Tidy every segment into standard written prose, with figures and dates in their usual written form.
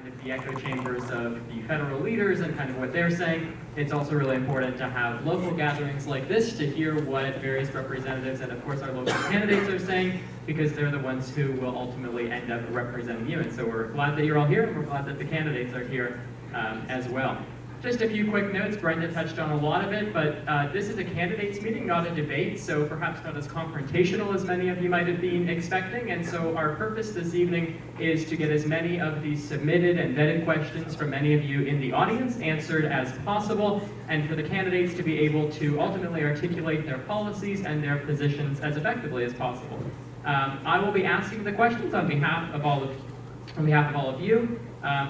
kind of the echo chambers of the federal leaders and kind of what they're saying. It's also really important to have local gatherings like this to hear what various representatives and of course our local candidates are saying, because they're the ones who will ultimately end up representing you. And so we're glad that you're all here, and we're glad that the candidates are here as well. Just a few quick notes. Brenda touched on a lot of it, but this is a candidates meeting, not a debate, so perhaps not as confrontational as many of you might have been expecting. And so our purpose this evening is to get as many of these submitted and vetted questions from many of you in the audience answered as possible, and for the candidates to be able to ultimately articulate their policies and their positions as effectively as possible. I will be asking the questions on behalf of all of you.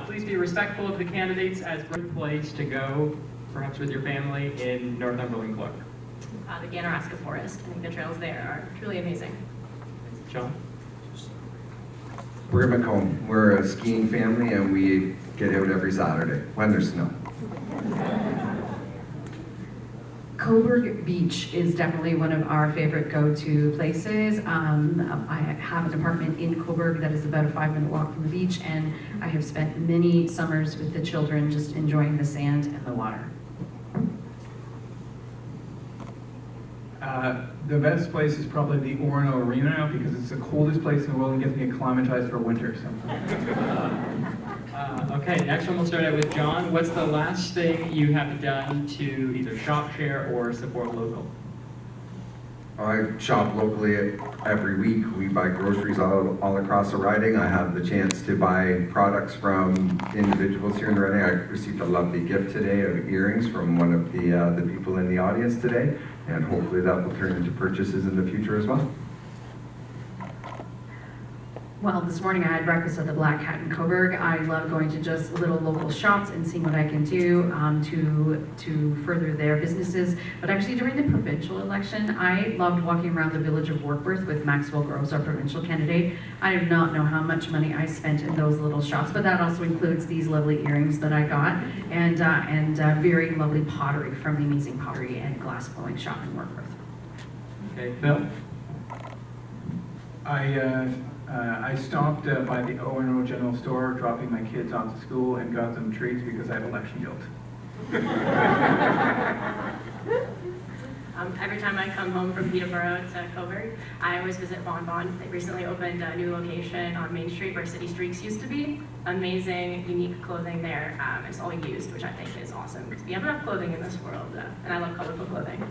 Please be respectful of the candidates as a good place to go, perhaps with your family, in Northumberland, Clarke. The Ganaraska Forest. I think the trails there are truly amazing. John? We're in Macomb. We're a skiing family and we get out every Saturday when there's snow. Coburg Beach is definitely one of our favorite go-to places. I have an apartment in Coburg that is about a 5-minute walk from the beach, and I have spent many summers with the children just enjoying the sand and the water. The best place is probably the Orono Arena because it's the coldest place in the world and gets me acclimatized for winter. So. Okay, next one we'll start out with John. What's the last thing you have done to either shop, share, or support local? I shop locally every week. We buy groceries all across the riding. I have the chance to buy products from individuals here in the riding. I received a lovely gift today of earrings from one of the people in the audience today, and hopefully that will turn into purchases in the future as well. Well, this morning I had breakfast at the Black Cat in Coburg. I love going to just little local shops and seeing what I can do to further their businesses. But actually during the provincial election, I loved walking around the village of Warkworth with Maxwell Groves, our provincial candidate. I do not know how much money I spent in those little shops, but that also includes these lovely earrings that I got and very lovely pottery from the amazing pottery and glass blowing shop in Warkworth. Okay, Phil? I stopped by the O&O General Store, dropping my kids off to school, and got them treats because I have election guilt. Every time I come home from Peterborough to Coburg, I always visit Bon Bon. They recently opened a new location on Main Street where City Streaks used to be. Amazing, unique clothing there. It's all used, which I think is awesome because we have enough clothing in this world, and I love colorful clothing.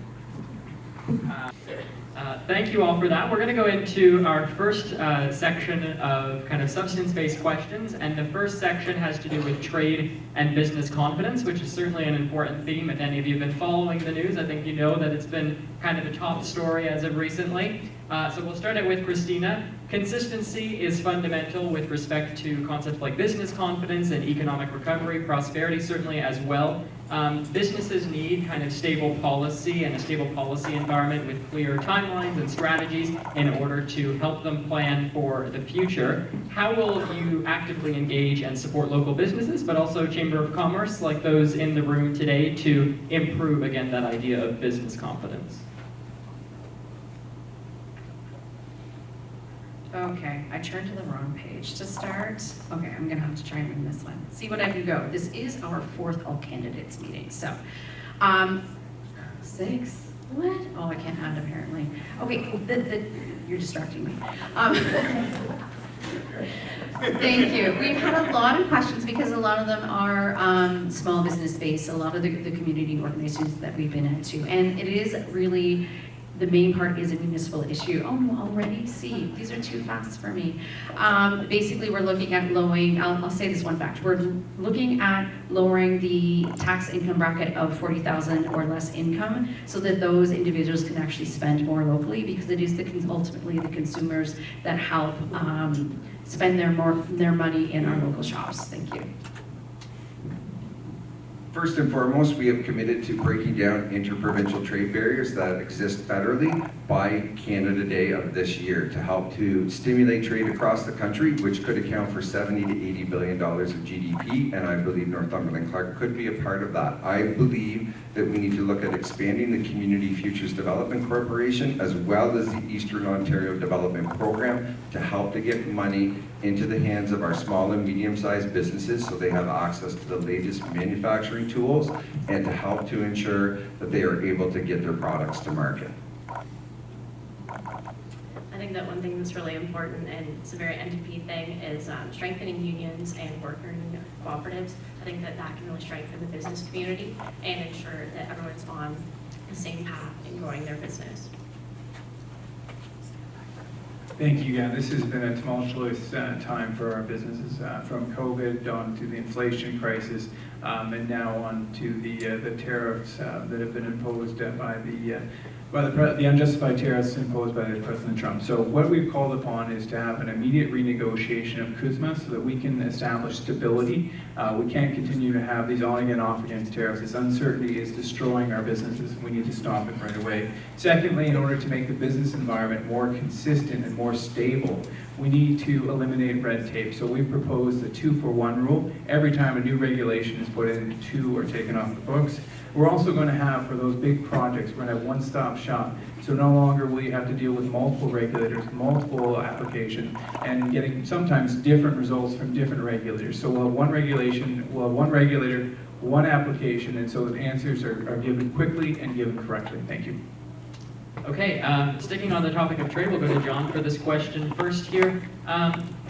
Thank you all for that. We're going to go into our first section of kind of substance-based questions, and the first section has to do with trade and business confidence, which is certainly an important theme. If any of you have been following the news, I think you know that it's been kind of a top story as of recently. So we'll start out with Christina. Consistency is fundamental with respect to concepts like business confidence and economic recovery, prosperity certainly as well. Businesses need kind of stable policy and a stable policy environment with clear timelines and strategies in order to help them plan for the future. How will you actively engage and support local businesses, but also Chamber of Commerce, like those in the room today, to improve, again, that idea of business confidence? Okay, I turned to the wrong page to start. Okay, I'm gonna have to try and win this one. See what I can go. This is our 4th all candidates meeting. So, 6? What? Oh, I can't add apparently. Okay, you're distracting me. Thank you. We've had a lot of questions because a lot of them are small business based, a lot of the community organizations that we've been into. And it is really, the main part is a municipal issue. Oh no, already? See, these are too fast for me. Basically, we're looking at lowering, I'll say this one fact. We're looking at lowering the tax income bracket of 40,000 or less income so that those individuals can actually spend more locally, because it is ultimately the consumers that help spend their money in our local shops. Thank you. First and foremost, we have committed to breaking down interprovincial trade barriers that exist federally by Canada Day of this year to help to stimulate trade across the country, which could account for $70 to $80 billion of GDP, and I believe Northumberland Clarke could be a part of that. I believe that we need to look at expanding the Community Futures Development Corporation as well as the Eastern Ontario Development Program, to help to get money into the hands of our small and medium-sized businesses so they have access to the latest manufacturing tools and to help to ensure that they are able to get their products to market. I think that one thing that's really important, and it's a very NDP thing, is strengthening unions and worker cooperatives. I think that that can really strengthen the business community and ensure that everyone's on the same path in growing their business. Thank you. Yeah, this has been a tumultuous time for our businesses, from COVID on to the inflation crisis, and now on to the tariffs that have been imposed by the unjustified tariffs imposed by President Trump. So what we've called upon is to have an immediate renegotiation of CUSMA so that we can establish stability. We can't continue to have these on-again, off-again tariffs. This uncertainty is destroying our businesses, and we need to stop it right away. Secondly, in order to make the business environment more consistent and more stable, we need to eliminate red tape. So we've proposed the 2-for-1 rule. Every time a new regulation is put in, 2 are taken off the books. We're also going to have, for those big projects, we're going to have one-stop shop. So no longer will you have to deal with multiple regulators, multiple applications, and getting sometimes different results from different regulators. So we'll have one regulation, we'll have one regulator, one application, and so the answers are given quickly and given correctly. Thank you. Okay, sticking on the topic of trade, we'll go to John for this question first here.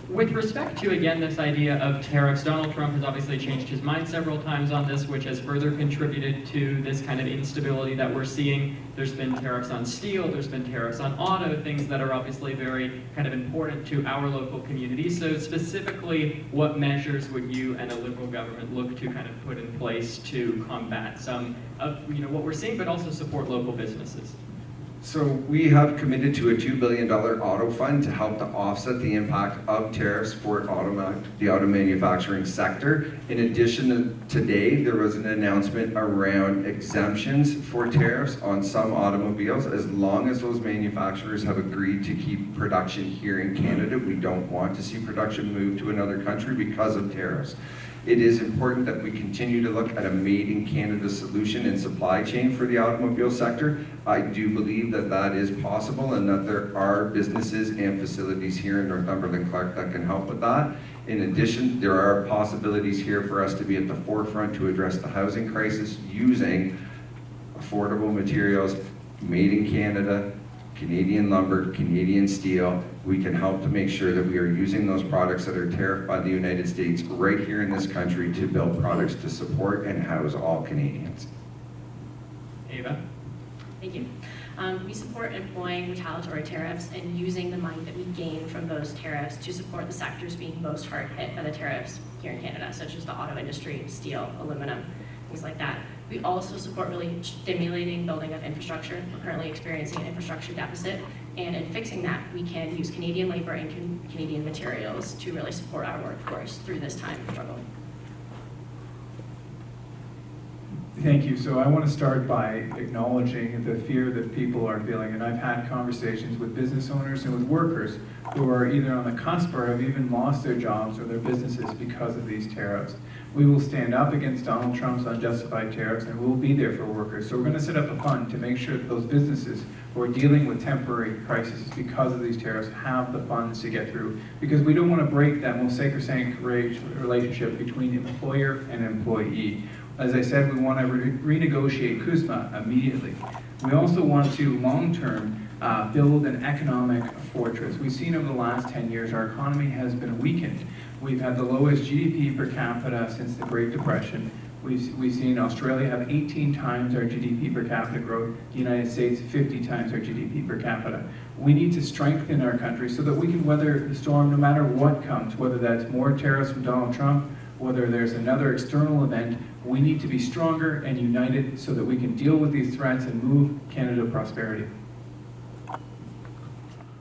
With respect to, again, this idea of tariffs, Donald Trump has obviously changed his mind several times on this, which has further contributed to this kind of instability that we're seeing. There's been tariffs on steel, there's been tariffs on auto, things that are obviously very kind of important to our local communities. So specifically, what measures would you and a Liberal government look to kind of put in place to combat some of what we're seeing, but also support local businesses? So we have committed to a $2 billion auto fund to help to offset the impact of tariffs for the auto manufacturing sector. In addition, today there was an announcement around exemptions for tariffs on some automobiles. As long as those manufacturers have agreed to keep production here in Canada, we don't want to see production move to another country because of tariffs. It is important that we continue to look at a made-in-Canada solution and supply chain for the automobile sector. I do believe that that is possible and that there are businesses and facilities here in Northumberland, Clarke that can help with that. In addition, there are possibilities here for us to be at the forefront to address the housing crisis using affordable materials made in Canada, Canadian lumber, Canadian steel. We can help to make sure that we are using those products that are tariffed by the United States right here in this country to build products to support and house all Canadians. Ava? Thank you. We support employing retaliatory tariffs and using the money that we gain from those tariffs to support the sectors being most hard hit by the tariffs here in Canada, such as the auto industry, steel, aluminum, things like that. We also support really stimulating building of infrastructure. We're currently experiencing an infrastructure deficit, and in fixing that, we can use Canadian labor and Canadian materials to really support our workforce through this time of struggle. Thank you. So I want to start by acknowledging the fear that people are feeling, and I've had conversations with business owners and with workers who are either on the cusp or have even lost their jobs or their businesses because of these tariffs. We will stand up against Donald Trump's unjustified tariffs, and we will be there for workers. So we're going to set up a fund to make sure that those businesses who are dealing with temporary crises because of these tariffs have the funds to get through, because we don't want to break that most sacrosanct relationship between employer and employee. As I said, we want to renegotiate CUSMA immediately. We also want to long-term build an economic fortress. We've seen over the last 10 years our economy has been weakened. We've had the lowest GDP per capita since the Great Depression. We've seen Australia have 18 times our GDP per capita growth, the United States 50 times our GDP per capita. We need to strengthen our country so that we can weather the storm no matter what comes, whether that's more tariffs from Donald Trump, whether there's another external event. We need to be stronger and united so that we can deal with these threats and move Canada to prosperity.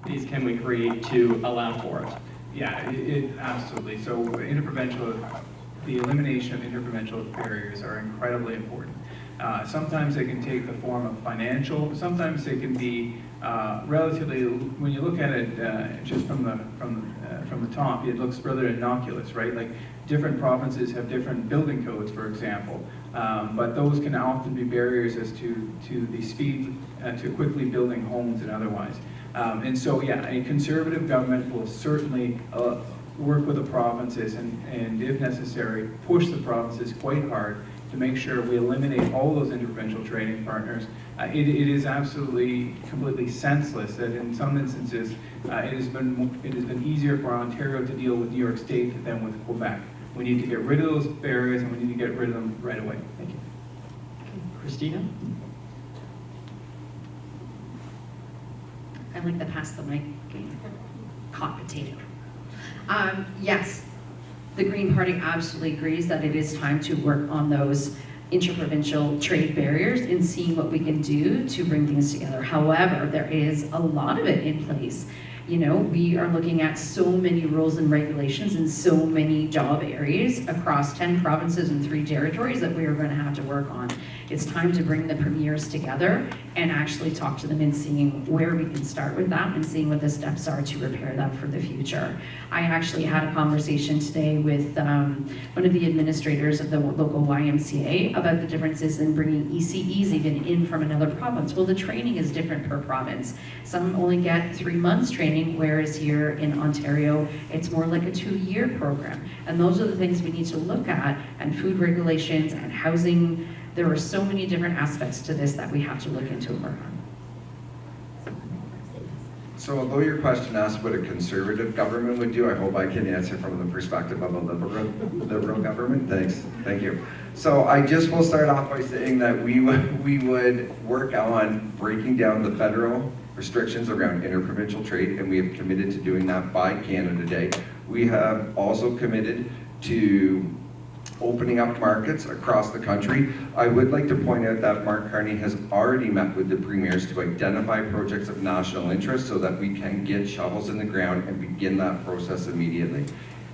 These can we create to allow for it? Yeah, absolutely. So the elimination of interprovincial barriers are incredibly important. Sometimes they can take the form of financial, sometimes they can be relatively, when you look at it just from the top, it looks rather innocuous, right? Like different provinces have different building codes, for example, but those can often be barriers as to the speed to quickly building homes and otherwise. And so, yeah, a conservative government will certainly work with the provinces and if necessary, push the provinces quite hard to make sure we eliminate all those interprovincial trading partners. It is absolutely, completely senseless that in some instances, it has been easier for Ontario to deal with New York State than with Quebec. We need to get rid of those barriers and we need to get rid of them right away. Thank you. Christina? I like to pass the mic game. Hot potato. Yes, the Green Party absolutely agrees that it is time to work on those interprovincial trade barriers and seeing what we can do to bring things together. However, there is a lot of it in place. You know, we are looking at so many rules and regulations in so many job areas across 10 provinces and 3 territories that we are going to have to work on. It's time to bring the premiers together and actually talk to them and seeing where we can start with that and seeing what the steps are to repair that for the future. I actually had a conversation today with one of the administrators of the local YMCA about the differences in bringing ECEs even in from another province. Well, the training is different per province. Some only get 3 months training, whereas here in Ontario, it's more like a 2-year program. And those are the things we need to look at, and food regulations and housing. There are so many different aspects to this that we have to look into and work on. So although your question asked what a conservative government would do, I hope I can answer from the perspective of a liberal government. Thanks, thank you. So I just will start off by saying that we would work on breaking down the federal restrictions around interprovincial trade, and we have committed to doing that by Canada Day. We have also committed to opening up markets across the country. I would like to point out that Mark Carney has already met with the premiers to identify projects of national interest so that we can get shovels in the ground and begin that process immediately.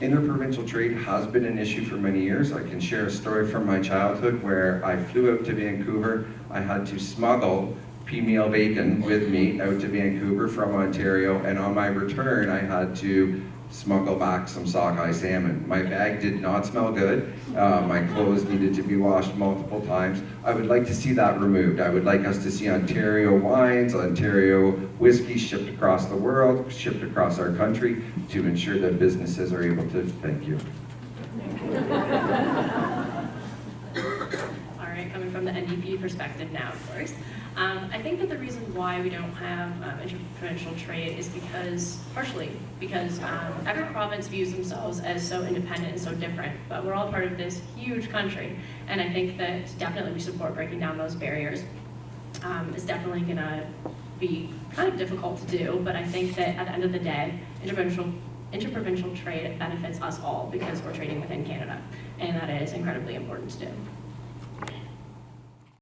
Interprovincial trade has been an issue for many years. I can share a story from my childhood where I flew out to Vancouver. I had to smuggle pea-meal bacon with me out to Vancouver from Ontario, and on my return I had to smuggle back some sockeye salmon. My bag did not smell good. My clothes needed to be washed multiple times. I would like to see that removed. I would like us to see Ontario wines, Ontario whiskey shipped across the world, shipped across our country to ensure that businesses are able to, thank you. All right, coming from the NDP perspective now, of course. I think that the reason why we don't have interprovincial trade is partially because every province views themselves as so independent and so different, but we're all part of this huge country, and I think that definitely we support breaking down those barriers. It's definitely gonna be kind of difficult to do, but I think that at the end of the day, interprovincial trade benefits us all because we're trading within Canada, and that is incredibly important to do.